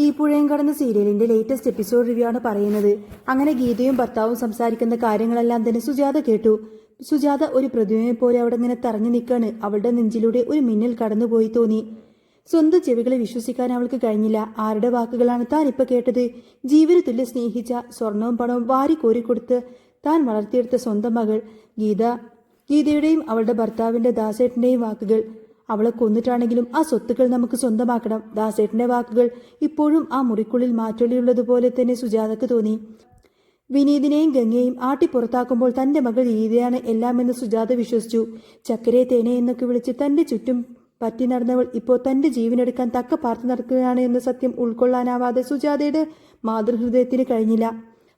ഈ പുഴയും കടന്ന സീരിയലിന്റെ ലേറ്റസ്റ്റ് എപ്പിസോഡ് റിവ്യൂ ആണ് പറയുന്നത്. അങ്ങനെ ഗീതയും ഭർത്താവും സംസാരിക്കുന്ന കാര്യങ്ങളെല്ലാം തന്നെ സുജാത കേട്ടു. സുജാത ഒരു പ്രതിമയെ പോലെ അവിടെ ഇങ്ങനെ തറഞ്ഞു നിൽക്കാണ്. അവളുടെ നെഞ്ചിലൂടെ ഒരു മിന്നൽ കടന്നുപോയി തോന്നി. സ്വന്തം ചെവികളെ വിശ്വസിക്കാൻ അവൾക്ക് കഴിഞ്ഞില്ല. ആരുടെ വാക്കുകളാണ് താൻ ഇപ്പൊ കേട്ടത്? ജീവന് തുല്യ സ്നേഹിച്ച, സ്വർണവും പണവും വാരി കോരിക്കൊടുത്ത് താൻ വളർത്തിയെടുത്ത സ്വന്തം മകൾ ഗീതയുടെയും അവളുടെ ഭർത്താവിന്റെ ദാസേട്ടന്റെയും വാക്കുകൾ. അവളെ കൊന്നിട്ടാണെങ്കിലും ആ സ്വത്തുക്കൾ നമുക്ക് സ്വന്തമാക്കണം. ദാസേട്ടന്റെ വാക്കുകൾ ഇപ്പോഴും ആ മുറിക്കുള്ളിൽ മാറ്റൊലിയുള്ളതുപോലെ തന്നെ സുജാതക്ക് തോന്നി. വിനീതിനെയും ഗംഗയെയും ആട്ടി പുറത്താക്കുമ്പോൾ തന്റെ മകൾ ഗീതയാണ് എല്ലാമെന്ന് സുജാത വിശ്വസിച്ചു. ചക്കരെ തേനെ എന്നൊക്കെ വിളിച്ച് തന്റെ ചുറ്റും പറ്റി നടന്നവൾ ഇപ്പോൾ തന്റെ ജീവനെടുക്കാൻ തക്ക പാർത്ത് നടക്കുകയാണ് എന്ന സത്യം ഉൾക്കൊള്ളാനാവാതെ സുജാതയുടെ മാതൃഹൃദയത്തിന് കഴിഞ്ഞില്ല.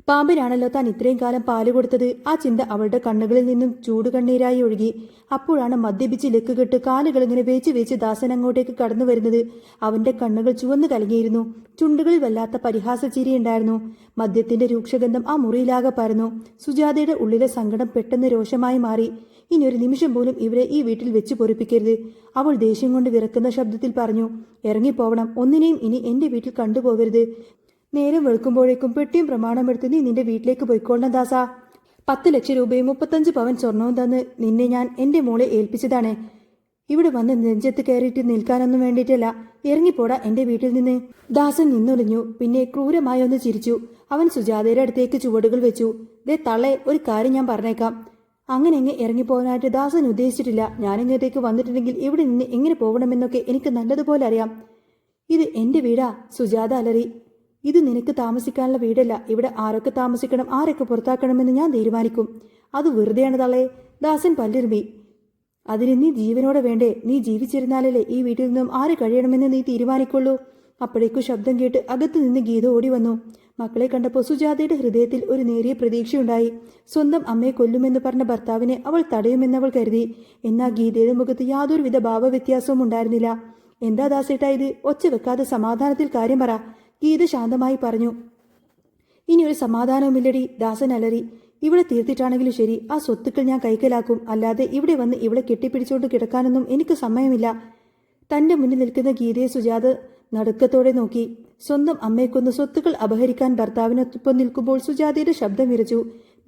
പാമ്പിനാണല്ലോ താൻ ഇത്രയും കാലം പാല് കൊടുത്തത്. ആ ചിന്ത അവളുടെ കണ്ണുകളിൽ നിന്നും ചൂടുകണ്ണീരായി ഒഴുകി. അപ്പോഴാണ് മദ്യപിച്ച് ലക്കുകെട്ട് കാലുകൾ ഇങ്ങനെ വേച്ച് ദാസൻ അങ്ങോട്ടേക്ക് കടന്നു വരുന്നത്. അവന്റെ കണ്ണുകൾ ചുവന്നു കലങ്ങിയിരുന്നു. ചുണ്ടുകളിൽ വല്ലാത്ത പരിഹാസ ചിരിയുണ്ടായിരുന്നു. മദ്യത്തിന്റെ രൂക്ഷഗന്ധം ആ മുറിയിലാകെ പരന്നു. സുജാതയുടെ ഉള്ളിലെ സങ്കടം പെട്ടെന്ന് രോഷമായി മാറി. ഇനി ഒരു നിമിഷം പോലും ഇവരെ ഈ വീട്ടിൽ വെച്ച് പൊറിപ്പിക്കരുത്. അവൾ ദേഷ്യം കൊണ്ട് വിറക്കുന്ന ശബ്ദത്തിൽ പറഞ്ഞു. ഇറങ്ങിപ്പോവണം. ഒന്നിനെയും ഇനി എന്റെ വീട്ടിൽ കണ്ടുപോകരുത്. നേരം വെളുക്കുമ്പോഴേക്കും പെട്ടിയും പ്രമാണമെടുത്ത് നീ നിന്റെ വീട്ടിലേക്ക് പോയിക്കൊള്ളണം ദാസാ. 10 ലക്ഷം രൂപയും 35 പവൻ സ്വർണവും തന്ന് നിന്നെ ഞാൻ എന്റെ മോളെ ഏൽപ്പിച്ചതാണ്. ഇവിടെ വന്ന് നെഞ്ചത്ത് കയറിയിട്ട് നിൽക്കാനൊന്നും വേണ്ടിയിട്ടല്ല. ഇറങ്ങിപ്പോടാ എന്റെ വീട്ടിൽ നിന്ന്. ദാസൻ നിന്നൊളിഞ്ഞു. പിന്നെ ക്രൂരമായി ഒന്ന് ചിരിച്ചു. അവൻ സുജാതയുടെ അടുത്തേക്ക് ചുവടുകൾ വെച്ചു. ദേ തള്ളെ, ഒരു കാര്യം ഞാൻ പറഞ്ഞേക്കാം. അങ്ങനെ എങ്ങ് ഇറങ്ങിപ്പോകാനായിട്ട് ദാസൻ ഉദ്ദേശിച്ചിട്ടില്ല. ഞാനിങ്ങോട്ടേക്ക് വന്നിട്ടുണ്ടെങ്കിൽ ഇവിടെ നിന്ന് എങ്ങനെ പോകണമെന്നൊക്കെ എനിക്ക് നല്ലതുപോലെ അറിയാം. ഇത് എന്റെ വീടാ. സുജാത അലറി. ഇത് നിനക്ക് താമസിക്കാനുള്ള വീടല്ല. ഇവിടെ ആരൊക്കെ താമസിക്കണം, ആരൊക്കെ പുറത്താക്കണമെന്ന് ഞാൻ തീരുമാനിക്കും. അത് വെറുതെയാണ് തള്ളേ. ദാസൻ പല്ലിറുമ്പി. അതിന് നീ ജീവനോടെ വേണ്ടേ? നീ ജീവിച്ചിരുന്നാലല്ലേ ഈ വീട്ടിൽ നിന്നും ആര് കഴിയണമെന്ന് നീ തീരുമാനിക്കുള്ളൂ. അപ്പോഴേക്കും ശബ്ദം കേട്ട് അകത്തു നിന്ന് ഗീത ഓടി വന്നു. മക്കളെ കണ്ടപ്പോൾ സുജാതയുടെ ഹൃദയത്തിൽ ഒരു നേരിയ പ്രതീക്ഷയുണ്ടായി. സ്വന്തം അമ്മയെ കൊല്ലുമെന്ന് പറഞ്ഞ ഭർത്താവിനെ അവൾ തടയുമെന്നവൾ കരുതി. എന്നാൽ ഗീതയുടെ മുഖത്ത് യാതൊരുവിധ ഭാവവ്യത്യാസവും ഉണ്ടായിരുന്നില്ല. എന്താ ദാസേട്ടാ ഇത്? ഒച്ച വെക്കാതെ സമാധാനത്തിൽ കാര്യം പറ. ഗീത ശാന്തമായി പറഞ്ഞു. ഇനി ഒരു സമാധാനവുമില്ലടി. ദാസൻ അലറി. ഇവിടെ തീർത്തിട്ടാണെങ്കിലും ശരി, ആ സ്വത്തുക്കൾ ഞാൻ കൈക്കലാക്കും. അല്ലാതെ ഇവിടെ വന്ന് ഇവളെ കെട്ടിപ്പിടിച്ചുകൊണ്ട് കിടക്കാനൊന്നും എനിക്ക് സമയമില്ല. തന്റെ മുന്നിൽ നിൽക്കുന്ന ഗീതയെ സുജാത നടുക്കത്തോടെ നോക്കി. സ്വന്തം അമ്മയെ കൊന്ന് സ്വത്തുക്കൾ അപഹരിക്കാൻ ഭർത്താവിനൊപ്പം നിൽക്കുമ്പോൾ സുജാതയുടെ ശബ്ദം വിറച്ചു.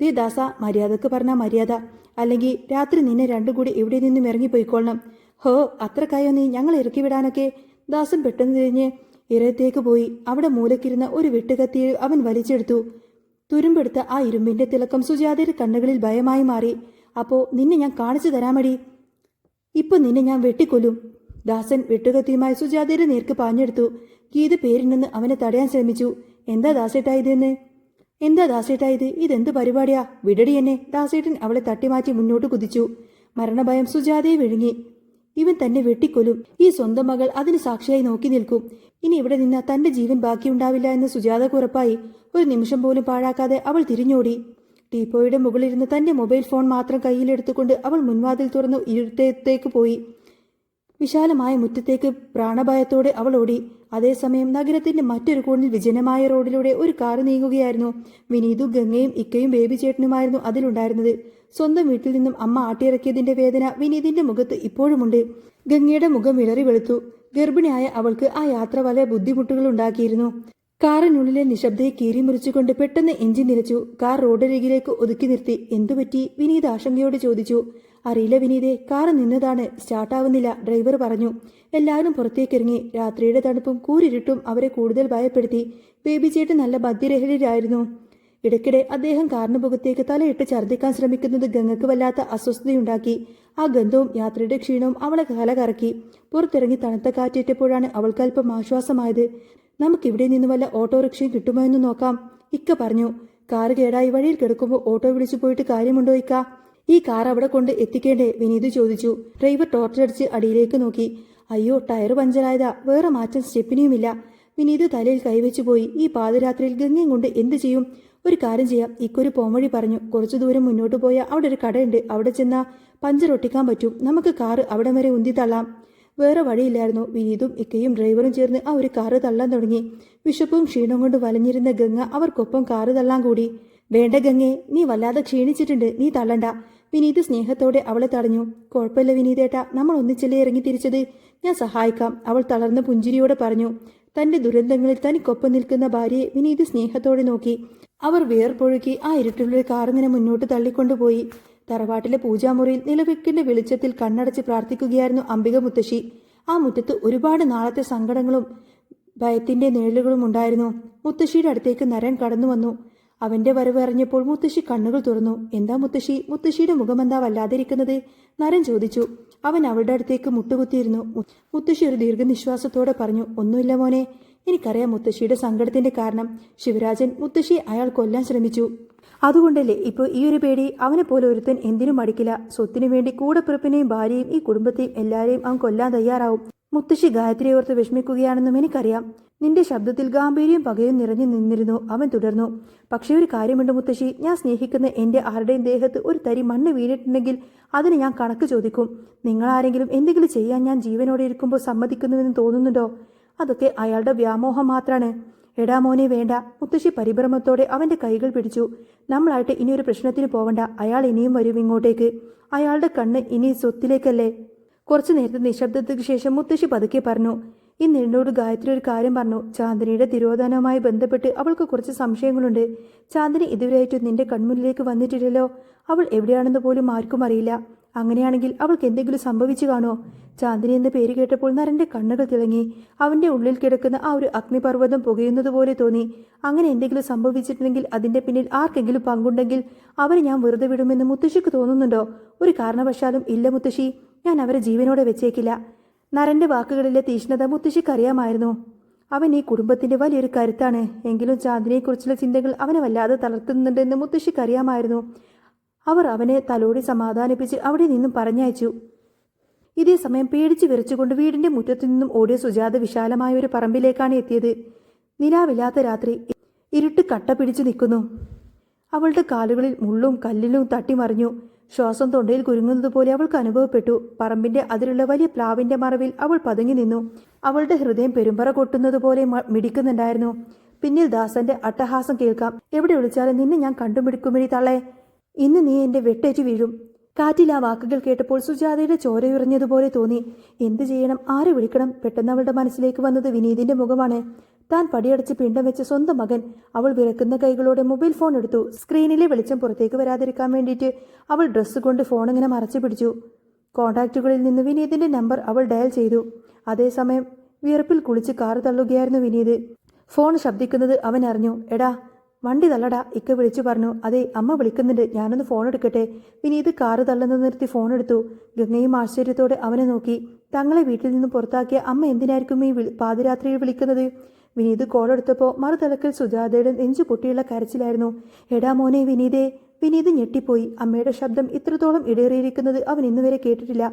ദേ ദാസ, മര്യാദക്ക് പറഞ്ഞാൽ മര്യാദ, അല്ലെങ്കിൽ രാത്രി നിന്നെ രണ്ടും കൂടി ഇവിടെ നിന്നും ഇറങ്ങിപ്പോയിക്കൊള്ളണം. ഹോ, അത്രക്കായോ നീ ഞങ്ങൾ ഇറക്കി വിടാനൊക്കെ? ദാസൻ പെട്ടെന്ന് തിരിഞ്ഞ് ഇറയത്തേക്ക് പോയി. അവിടെ മൂലക്കിരുന്ന ഒരു വെട്ടുകത്തി അവൻ വലിച്ചെടുത്തു. തുരുമ്പെടുത്ത ആ ഇരുമ്പിന്റെ തിളക്കം സുജാതയുടെ കണ്ണുകളിൽ ഭയമായി മാറി. അപ്പോ നിന്നെ ഞാൻ കാണിച്ചു തരാമടി. ഇപ്പൊ നിന്നെ ഞാൻ വെട്ടിക്കൊല്ലും. ദാസൻ വെട്ടുകത്തിയുമായി സുജാതയുടെ നേർക്ക് പാഞ്ഞെടുത്തു. ഗീത പേരിൽ അവനെ തടയാൻ ശ്രമിച്ചു. എന്താ ദാസേട്ടായതെന്ന്? എന്താ ദാസേട്ടായത്? ഇതെന്ത് പരിപാടിയാ? വിടടി എന്നെ. ദാസേട്ടൻ അവളെ തട്ടിമാറ്റി മുന്നോട്ട് കുതിച്ചു. മരണഭയം സുജാതയെ വിഴുങ്ങി. ഇവൻ തന്നെ വെട്ടിക്കൊല്ലും. ഈ സ്വന്തം മകൾ അതിന് സാക്ഷിയായി നോക്കി നിൽക്കും. ഇനി ഇവിടെ നിന്ന് തന്റെ ജീവൻ ബാക്കിയുണ്ടാവില്ല എന്ന് സുജാതക്ക് ഉറപ്പായി. ഒരു നിമിഷം പോലും പാഴാക്കാതെ അവൾ തിരിഞ്ഞോടി. ടീപ്പോയുടെ മുകളിലിരുന്ന് തന്റെ മൊബൈൽ ഫോൺ മാത്രം കയ്യിലെടുത്തുകൊണ്ട് അവൾ മുൻവാതിൽ തുറന്നു ഇരുട്ടത്തേക്ക് പോയി. വിശാലമായ മുറ്റത്തേക്ക് പ്രാണഭയത്തോടെ അവൾ ഓടി. അതേസമയം നഗരത്തിന്റെ മറ്റൊരു കോണിൽ വിജനമായ റോഡിലൂടെ ഒരു കാറ് നീങ്ങുകയായിരുന്നു. വിനീതും ഗംഗയും ഇക്കയും ബേബി ചേട്ടനുമായിരുന്നു അതിലുണ്ടായിരുന്നത്. സ്വന്തം വീട്ടിൽ നിന്നും അമ്മ ആട്ടിയിറക്കിയതിന്റെ വേദന വിനീതിന്റെ മുഖത്ത് ഇപ്പോഴുമുണ്ട്. ഗംഗയുടെ മുഖം വിളറി വെളുത്തു. ഗർഭിണിയായ അവൾക്ക് ആ യാത്ര വലിയ ബുദ്ധിമുട്ടുകൾ ഉണ്ടാക്കിയിരുന്നു. കാറിനുള്ളിലെ നിശബ്ദയെ കീറിമുറിച്ചുകൊണ്ട് പെട്ടെന്ന് എഞ്ചിൻ നിലച്ചു. കാർ റോഡരികിലേക്ക് ഒതുക്കി നിർത്തി. എന്തുപറ്റി? വിനീത് ആശങ്കയോടെ ചോദിച്ചു. അറിയില്ല വിനീതെ, കാർ നിന്നതാണ്, സ്റ്റാർട്ടാവുന്നില്ല, ഡ്രൈവർ പറഞ്ഞു. എല്ലാവരും പുറത്തേക്കിറങ്ങി. രാത്രിയുടെ തണുപ്പും കൂരിരുട്ടും അവരെ കൂടുതൽ ഭയപ്പെടുത്തി. ബേബി ചേട്ടൻ നല്ല മദ്യരഹരിയിലായിരുന്നു. ഇടയ്ക്കിടെ അദ്ദേഹം കാറിന് മുഖത്തേക്ക് തലയിട്ട് ഛർദ്ദിക്കാൻ ശ്രമിക്കുന്നത് ഗംഗക്ക് വല്ലാത്ത അസ്വസ്ഥതയുണ്ടാക്കി. ആ ഗന്ധവും യാത്രയുടെ ക്ഷീണവും അവളെ കലകറക്കി. പുറത്തിറങ്ങി തണുത്ത കാറ്റേറ്റപ്പോഴാണ് അവൾക്ക് അല്പം ആശ്വാസമായത്. നമുക്കിവിടെ നിന്ന് വല്ല ഓട്ടോറിക്ഷയും കിട്ടുമോ എന്ന് നോക്കാം, ഇക്ക പറഞ്ഞു. കാറ് കേടായി വഴിയിൽ കിടക്കുമ്പോൾ ഓട്ടോ വിളിച്ചു പോയിട്ട് കാര്യമുണ്ടോ ഇക്ക? ഈ കാർ അവിടെ കൊണ്ട് എത്തിക്കേണ്ടേ? വിനീത് ചോദിച്ചു. ഡ്രൈവർ ടോർച്ചടിച്ച് അടിയിലേക്ക് നോക്കി. അയ്യോ, ടയർ പഞ്ചറായതാ. വേറെ മാറ്റം സ്റ്റെപ്പിനിയുമില്ല. വിനീത് തലയിൽ കൈവച്ചു പോയി. ഈ പാതിരാത്രിയിൽ ഗംഗയും കൊണ്ട് എന്ത് ചെയ്യും? ഒരു കാര്യം ചെയ്യാം, ഇക്കൊരു പോംവഴി പറഞ്ഞു. കുറച്ചു ദൂരം മുന്നോട്ട് പോയാൽ അവിടെ ഒരു കടയുണ്ട്. അവിടെ ചെന്നാ പഞ്ചർ ഒട്ടിക്കാൻ പറ്റും. നമുക്ക് കാറ് അവിടെ വരെ ഉന്തി തള്ളാം. വേറെ വഴിയില്ലായിരുന്നു. വിനീതും ഇക്കയും ഡ്രൈവറും ചേർന്ന് ആ ഒരു കാറ് തള്ളാൻ തുടങ്ങി. വിശപ്പും ക്ഷീണവും കൊണ്ട് വലഞ്ഞിരുന്ന ഗംഗ അവർക്കൊപ്പം കാറ് തള്ളാൻ കൂടി. വേണ്ട ഗംഗേ, നീ വല്ലാതെ ക്ഷീണിച്ചിട്ടുണ്ട്, നീ തള്ളണ്ട. വിനീത് സ്നേഹത്തോടെ അവളെ തടഞ്ഞു. കുഴപ്പമില്ല വിനീതേട്ടാ, നമ്മൾ ഒന്നിച്ചല്ലേ ഇറങ്ങി തിരിച്ചത്, ഞാൻ സഹായിക്കാം, അവൾ തളർന്ന പുഞ്ചിരിയോടെ പറഞ്ഞു. തന്റെ ദുരന്തങ്ങളിൽ തനിക്കൊപ്പം നിൽക്കുന്ന ഭാര്യയെ വിനീത് സ്നേഹത്തോടെ നോക്കി. അവർ വിയർപ്പൊഴുക്കി ആ ഇരുട്ടിലുള്ള കാറിങ്ങനെ മുന്നോട്ട് തള്ളിക്കൊണ്ടുപോയി. തറവാട്ടിലെ പൂജാമുറിയിൽ നിലവിളക്കിന്റെ വെളിച്ചത്തിൽ കണ്ണടച്ച് പ്രാർത്ഥിക്കുകയായിരുന്നു അംബിക മുത്തശ്ശി. ആ മുറ്റത്ത് ഒരുപാട് നാളത്തെ സങ്കടങ്ങളും ഭയത്തിന്റെ നിഴലുകളും ഉണ്ടായിരുന്നു. മുത്തശ്ശിയുടെ അടുത്തേക്ക് നരൻ കടന്നു വന്നു. അവന്റെ വരവ് അറിഞ്ഞപ്പോൾ മുത്തശ്ശി കണ്ണുകൾ തുറന്നു. എന്താ മുത്തശ്ശി? മുത്തശ്ശിയുടെ മുഖമെന്താ വല്ലാതിരിക്കുന്നത്? നരൻ ചോദിച്ചു. അവൻ അവളുടെ അടുത്തേക്ക് മുട്ടുകുത്തിയിരുന്നു. മുത്തശ്ശി ഒരു ദീർഘനിശ്വാസത്തോടെ പറഞ്ഞു, ഒന്നുമില്ല മോനെ. എനിക്കറിയാം മുത്തശ്ശിയുടെ സങ്കടത്തിന്റെ കാരണം. ശിവരാജൻ മുത്തശ്ശിയെ അയാൾ കൊല്ലാൻ ശ്രമിച്ചു. അതുകൊണ്ടല്ലേ ഇപ്പോൾ ഈ ഒരു പേടി. അവനെ പോലെ ഒരുത്തൻ എന്തിനും മടിക്കില്ല. സ്വത്തിനു വേണ്ടി കൂടപ്പിറപ്പിനെയും ഭാര്യയും ഈ കുടുംബത്തെയും എല്ലാവരെയും അവൻ കൊല്ലാൻ തയ്യാറാവും. മുത്തശ്ശി ഗായത്രിയെ ഓർത്ത് വിഷമിക്കുകയാണെന്നും എനിക്കറിയാം. നിന്റെ ശബ്ദത്തിൽ ഗാംഭീര്യവും പകയും നിറഞ്ഞു നിന്നിരുന്നു. അവൻ തുടർന്നു. പക്ഷേ ഒരു കാര്യമുണ്ട് മുത്തശ്ശി, ഞാൻ സ്നേഹിക്കുന്ന എന്റെ ആരുടെയും ദേഹത്ത് ഒരു തരി മണ്ണ് വീണിട്ടുണ്ടെങ്കിൽ അതിന് ഞാൻ കണക്ക് ചോദിക്കും. നിങ്ങളാരെങ്കിലും എന്തെങ്കിലും ചെയ്യാൻ ഞാൻ ജീവനോടെ ഇരിക്കുമ്പോൾ സമ്മതിക്കുന്നുവെന്ന് തോന്നുന്നുണ്ടോ? അതൊക്കെ അയാളുടെ വ്യാമോഹം മാത്രമാണ്. എടാ മോനെ വേണ്ട. മുത്തശ്ശി പരിഭ്രമത്തോടെ അവന്റെ കൈകൾ പിടിച്ചു. നമ്മളായിട്ട് ഇനിയൊരു പ്രശ്നത്തിന് പോവണ്ട. അയാൾ ഇനിയും വരും ഇങ്ങോട്ടേക്ക്. അയാളുടെ കണ്ണ് ഇനി സ്വത്തിലേക്കല്ലേ. കുറച്ചു നേരത്തെ നിശബ്ദതയ്ക്ക് ശേഷം മുത്തശ്ശി പതുക്കെ പറഞ്ഞു, ഇന്ന് എന്നോട് ഗായത്രി ഒരു കാര്യം പറഞ്ഞു. ചാന്ദിനിയുടെ തിരോധാനവുമായി ബന്ധപ്പെട്ട് അവൾക്ക് കുറച്ച് സംശയങ്ങളുണ്ട്. ചാന്ദിനി ഇതുവരെയായിട്ട് നിന്റെ കൺമുന്നിലേക്ക് വന്നിട്ടില്ലല്ലോ. അവൾ എവിടെയാണെന്ന് പോലും ആർക്കും അറിയില്ല. അങ്ങനെയാണെങ്കിൽ അവൾക്ക് എന്തെങ്കിലും സംഭവിച്ചു കാണോ? ചാന്ദിനി എന്ന പേര് കേട്ടപ്പോൾ നരന്റെ കണ്ണുകൾ തിളങ്ങി. അവന്റെ ഉള്ളിൽ കിടക്കുന്ന ആ ഒരു അഗ്നിപർവ്വതം പുകയുന്നത് പോലെ തോന്നി. അങ്ങനെ എന്തെങ്കിലും സംഭവിച്ചിട്ടുണ്ടെങ്കിൽ അതിന്റെ പിന്നിൽ ആർക്കെങ്കിലും പങ്കുണ്ടെങ്കിൽ അവരെ ഞാൻ വെറുതെ വിടുമെന്ന് മുത്തശ്ശിക്ക് തോന്നുന്നുണ്ടോ? ഒരു കാരണവശാലും ഇല്ല മുത്തശ്ശി. ഞാൻ അവരെ ജീവനോടെ വെച്ചേക്കില്ല. നരന്റെ വാക്കുകളിലെ തീഷ്ണത മുത്തശ്ശിക്കറിയാമായിരുന്നു. അവൻ ഈ കുടുംബത്തിന്റെ വലിയൊരു കരുത്താണ്. എങ്കിലും ചാന്ദിനിയെക്കുറിച്ചുള്ള ചിന്തകൾ അവനെ വല്ലാതെ തളർത്തുന്നുണ്ടെന്ന് മുത്തശ്ശിക്കറിയാമായിരുന്നു. അവർ അവനെ തലോടി സമാധാനിപ്പിച്ച് അവിടെ നിന്നും പറഞ്ഞയച്ചു. ഇതേ സമയം പേടിച്ചു വിറച്ചുകൊണ്ട് വീടിന്റെ മുറ്റത്തു നിന്നും ഓടിയ സുജാത വിശാലമായ ഒരു പറമ്പിലേക്കാണ് എത്തിയത്. നിലാവില്ലാത്ത രാത്രി. ഇരുട്ട് കട്ട പിടിച്ചു നിൽക്കുന്നു. അവളുടെ കാലുകളിൽ മുള്ളും കല്ലിലും തട്ടിമറിഞ്ഞു. ശ്വാസം തൊണ്ടയിൽ കുരുങ്ങുന്നത് പോലെ അവൾക്ക് അനുഭവപ്പെട്ടു. പറമ്പിന്റെ അതിലുള്ള വലിയ പ്ലാവിന്റെ മറവിൽ അവൾ പതുങ്ങി നിന്നു. അവളുടെ ഹൃദയം പെരുമ്പറ കൊട്ടുന്നത് പോലെ മിടിക്കുന്നുണ്ടായിരുന്നു. പിന്നിൽ ദാസന്റെ അട്ടഹാസം കേൾക്കാം. എവിടെ വിളിച്ചാലും നിന്നെ ഞാൻ കണ്ടുപിടിക്കുമെടി തള്ളേ. ഇന്ന് നീ എന്റെ വെട്ടേറ്റ് വീഴും. കാറ്റിൽ ആ വാക്കുകൾ കേട്ടപ്പോൾ സുജാതയുടെ ചോരയുറഞ്ഞതുപോലെ തോന്നി. എന്തു ചെയ്യണം? ആരെ വിളിക്കണം? പെട്ടെന്ന് അവളുടെ മനസ്സിലേക്ക് വന്നത് വിനീതിന്റെ മുഖമാണ്. താൻ പടിയടച്ച് പിണ്ടം വെച്ച സ്വന്തം മകൻ. അവൾ വിറക്കുന്ന കൈകളോടെ മൊബൈൽ ഫോൺ എടുത്തു. സ്ക്രീനിലെ വെളിച്ചം പുറത്തേക്ക് വരാതിരിക്കാൻ വേണ്ടിയിട്ട് അവൾ ഡ്രസ്സ് കൊണ്ട് ഫോൺ ഇങ്ങനെ മറച്ചു പിടിച്ചു. കോണ്ടാക്റ്റുകളിൽ നിന്ന് വിനീതിന്റെ നമ്പർ അവൾ ഡയൽ ചെയ്തു. അതേസമയം വിയർപ്പിൽ കുളിച്ച് കാറ് തള്ളുകയായിരുന്നു വിനീത്. ഫോൺ ശബ്ദിക്കുന്നത് അവൻ അറിഞ്ഞു. എടാ വണ്ടി തള്ളടാ, ഇക്ക വിളിച്ചു പറഞ്ഞു. അതെ, അമ്മ വിളിക്കുന്നുണ്ട്, ഞാനൊന്ന് ഫോൺ എടുക്കട്ടെ. വിനീത് കാറ് തള്ളുന്നത് നിർത്തി ഫോൺ എടുത്തു. ഗംഗയും ആശ്ചര്യത്തോടെ അവനെ നോക്കി. തങ്ങളെ വീട്ടിൽ നിന്നും പുറത്താക്കിയ അമ്മ എന്തിനായിരിക്കും ഈ പാതിരാത്രിയിൽ വിളിക്കുന്നത്? വിനീത് കോളെടുത്തപ്പോൾ മറുതലക്കൽ സുജാതയുടെ നെഞ്ചു പൊട്ടിയുള്ള കരച്ചിലായിരുന്നു. എടാ മോനെ വിനീതേ. വിനീത് ഞെട്ടിപ്പോയി. അമ്മയുടെ ശബ്ദം ഇത്രത്തോളം ഇടേറിയിരിക്കുന്നത് അവൻ ഇന്നുവരെ കേട്ടിട്ടില്ല.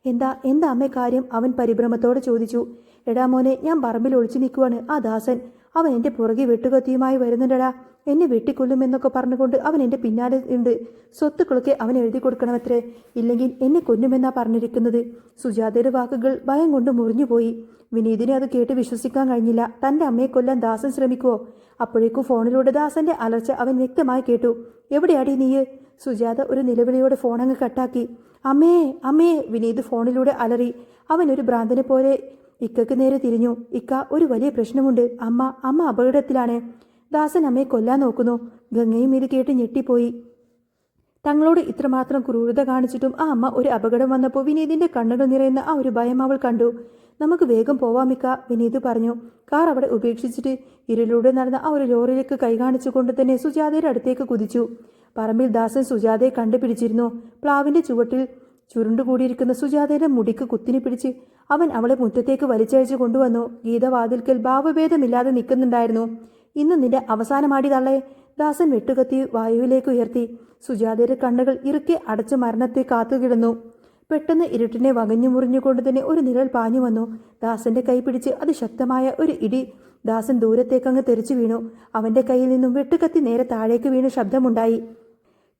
എന്താ അമ്മേ കാര്യം? അവൻ പരിഭ്രമത്തോടെ ചോദിച്ചു. എടാ മോനെ, ഞാൻ പറമ്പിൽ ഒളിച്ചു നിൽക്കുവാണ്. ആ ദാസൻ അവൻ എൻ്റെ പുറകെ വെട്ടുകത്തിയുമായി വരുന്നുണ്ടടാ. എന്നെ വെട്ടിക്കൊല്ലുമെന്നൊക്കെ പറഞ്ഞുകൊണ്ട് അവൻ എൻ്റെ പിന്നാലെ ഉണ്ട്. സ്വത്തുക്കളൊക്കെ അവൻ എഴുതി കൊടുക്കണമത്രേ. ഇല്ലെങ്കിൽ എന്നെ കൊല്ലുമെന്നാ പറഞ്ഞിരിക്കുന്നത്. സുജാതയുടെ വാക്കുകൾ ഭയം കൊണ്ട് മുറിഞ്ഞുപോയി. വിനീതിനെ അത് കേട്ട് വിശ്വസിക്കാൻ കഴിഞ്ഞില്ല. തൻ്റെ അമ്മയെ കൊല്ലാൻ ദാസൻ ശ്രമിക്കുവോ? അപ്പോഴേക്കും ഫോണിലൂടെ ദാസന്റെ അലർച്ച അവൻ വ്യക്തമായി കേട്ടു. എവിടെയാടി നീയ്? സുജാത ഒരു നിലവിളിയോടെ ഫോണങ്ങ് കട്ടാക്കി. അമ്മേ അമ്മേ, വിനീത് ഫോണിലൂടെ അലറി. അവൻ ഒരു ഭ്രാന്തനെ പോലെ ഇക്കക്ക് നേരെ തിരിഞ്ഞു. ഇക്ക, ഒരു വലിയ പ്രശ്നമുണ്ട്. അമ്മ അപകടത്തിലാണ്. ദാസൻ അമ്മയെ കൊല്ലാൻ നോക്കുന്നു. ഗംഗയും ഇത് കേട്ട് ഞെട്ടിപ്പോയി. തങ്ങളോട് ഇത്രമാത്രം ക്രൂരത കാണിച്ചിട്ടും ആ അമ്മ ഒരു അപകടം വന്നപ്പോൾ വിനീതിന്റെ കണ്ണുകൾ നിറയുന്ന ആ ഒരു ഭയം അവൾ കണ്ടു. നമുക്ക് വേഗം പോവാമിക്ക, വിനീത് പറഞ്ഞു. കാർ അവിടെ ഉപേക്ഷിച്ചിട്ട് ഇരുളിലൂടെ നടന്ന ആ ഒരു ലോറിയിലേക്ക് കൈ കാണിച്ചുകൊണ്ട് തന്നെ സുജാതയുടെ അടുത്തേക്ക് കുതിച്ചു. പറമ്പിൽ ദാസൻ സുജാതയെ കണ്ടുപിടിച്ചിരുന്നു. പ്ലാവിന്റെ ചുവട്ടിൽ ചുരുണ്ടുകൂടിയിരിക്കുന്ന സുജാതയുടെ മുടിക്ക് കുത്തിനി പിടിച്ച് അവൻ അവളെ മുറ്റത്തേക്ക് വലിച്ചയച്ചു കൊണ്ടുവന്നു. ഗീത വാതിൽക്കൽ ഭാവഭേദമില്ലാതെ നിൽക്കുന്നുണ്ടായിരുന്നു. ഇന്ന് നിന്റെ അവസാനമാടി തള്ളേ. ദാസൻ വെട്ടുകത്തി വായുവിലേക്ക് ഉയർത്തി. സുജാതയുടെ കണ്ണുകൾ ഇറുക്കെ അടച്ച് മരണത്തെ കാത്തുകിടന്നു. പെട്ടെന്ന് ഇരുട്ടിനെ വകഞ്ഞു മുറിഞ്ഞുകൊണ്ട് തന്നെ ഒരു നിഴൽ പാഞ്ഞു വന്നു. ദാസന്റെ കൈ പിടിച്ച് അതിശക്തമായ ഒരു ഇടി ദാസൻ ദൂരത്തേക്കങ്ങ് തെറിച്ചു വീണു. അവന്റെ കയ്യിൽ നിന്നും വെട്ടുകത്തി നേരെ താഴേക്ക് വീണ് ശബ്ദമുണ്ടായി.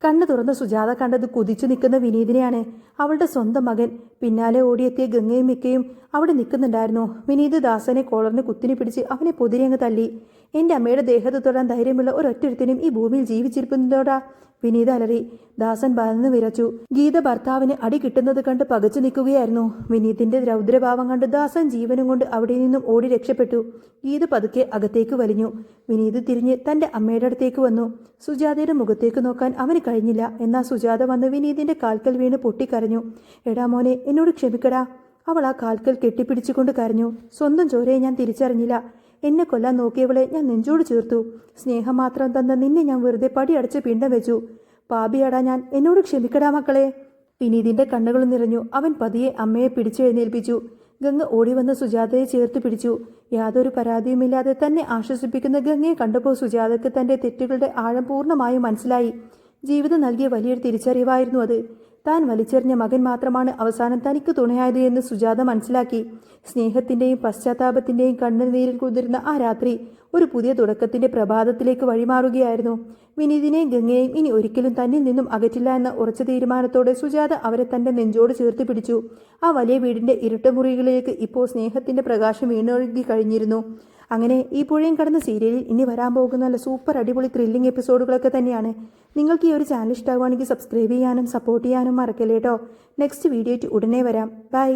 കണ്ണു തുറന്ന സുജാത കണ്ടത് കുതിച്ചു നിൽക്കുന്ന വിനീതിനെയാണ്. അവളുടെ സ്വന്തം മകൻ. പിന്നാലെ ഓടിയെത്തിയ ഗംഗയും മിക്കയും അവിടെ നിൽക്കുന്നുണ്ടായിരുന്നു. വിനീത് ദാസനെ കോളറിന് കുത്തിനി പിടിച്ച് അവനെ പൊതിരങ്ങ് തള്ളി. എൻ്റെ അമ്മയുടെ ദേഹത്ത് തൊടാൻ ധൈര്യമുള്ള ഒരൊറ്റൊരുത്തനും ഈ ഭൂമിയിൽ ജീവിച്ചിരിപ്പുന്നതോടാ, വിനീത അലറി. ദാസൻ ഭയന്ന് വിറച്ചു. ഗീത ഭർത്താവിന് അടി കിട്ടുന്നത് കണ്ട് പകച്ചു നിൽക്കുകയായിരുന്നു. വിനീതിന്റെ രൗദ്രഭാവം കണ്ട് ദാസൻ ജീവനും കൊണ്ട് അവിടെ നിന്നും ഓടി രക്ഷപ്പെട്ടു. ഗീത പതുക്കെ അകത്തേക്ക് വലിഞ്ഞു. വിനീത് തിരിഞ്ഞ് തന്റെ അമ്മയുടെ അടുത്തേക്ക് വന്നു. സുജാതയുടെ മുഖത്തേക്ക് നോക്കാൻ അവന് കഴിഞ്ഞില്ല. എന്നാൽ സുജാത വന്ന് വിനീതിന്റെ കാൽക്കൽ വീണ് പൊട്ടിക്കരഞ്ഞു. എടാ മോനെ, എന്നോട് ക്ഷമിക്കടാ. അവൾ ആ കാൽക്കൽ കെട്ടിപ്പിടിച്ചുകൊണ്ട് കരഞ്ഞു. സ്വന്തം ചോരയെ ഞാൻ തിരിച്ചറിഞ്ഞില്ല. എന്നെ കൊല്ലാൻ നോക്കിയവളെ ഞാൻ നെഞ്ചോട് ചേർത്തു. സ്നേഹം മാത്രം തന്ന നിന്നെ ഞാൻ വെറുതെ പടിയടച്ച് പിണ്ടം വെച്ചു. പാപിയാടാ ഞാൻ, എന്നോട് ക്ഷമിക്കടാ മക്കളെ. വിനീതിന്റെ കണ്ണുകൾ നിറഞ്ഞു. അവൻ പതിയെ അമ്മയെ പിടിച്ചെഴുന്നേൽപ്പിച്ചു. ഗംഗ ഓടിവന്ന് സുജാതയെ ചേർത്ത് പിടിച്ചു. യാതൊരു പരാതിയുമില്ലാതെ തന്നെ ആശ്വസിപ്പിക്കുന്ന ഗംഗയെ കണ്ടപ്പോൾ സുജാതയ്ക്ക് തന്റെ തെറ്റുകളുടെ ആഴം പൂർണ്ണമായും മനസ്സിലായി. ജീവിതം നൽകിയ വലിയൊരു തിരിച്ചറിവായിരുന്നു അത്. താൻ വലിച്ചെറിഞ്ഞ മകൻ മാത്രമാണ് അവസാനം തനിക്ക് തുണയായത് എന്ന് സുജാത മനസ്സിലാക്കി. സ്നേഹത്തിന്റെയും പശ്ചാത്താപത്തിന്റെയും കണ്ണുനീരിൽ കുതിർന്ന ആ രാത്രി ഒരു പുതിയ തുടക്കത്തിന്റെ പ്രഭാതത്തിലേക്ക് വഴിമാറുകയായിരുന്നു. വിനീതിനെയും ഗംഗയെയും ഇനി ഒരിക്കലും തന്നിൽ നിന്നും അകറ്റില്ല എന്ന ഉറച്ച തീരുമാനത്തോടെ സുജാത അവരെ തന്റെ നെഞ്ചോട് ചേർത്ത് പിടിച്ചു. ആ വലിയ വീടിന്റെ ഇരുട്ടമുറികളിലേക്ക് ഇപ്പോൾ സ്നേഹത്തിന്റെ പ്രകാശം വീണൊഴുകി കഴിഞ്ഞിരുന്നു. അങ്ങനെ ഈ പുഴയും കടന്ന സീരിയലിൽ ഇനി വരാൻ പോകുന്ന നല്ല സൂപ്പർ അടിപൊളി ത്രില്ലിംഗ് എപ്പിസോഡുകളൊക്കെ തന്നെയാണ്. നിങ്ങൾക്ക് ഈ ഒരു ചാനൽ ഇഷ്ടമാവുകയാണെങ്കിൽ സബ്സ്ക്രൈബ് ചെയ്യാനും സപ്പോർട്ട് ചെയ്യാനും മറക്കല്ലേട്ടോ. നെക്സ്റ്റ് വീഡിയോ ഉടനെ വരാം. ബൈ.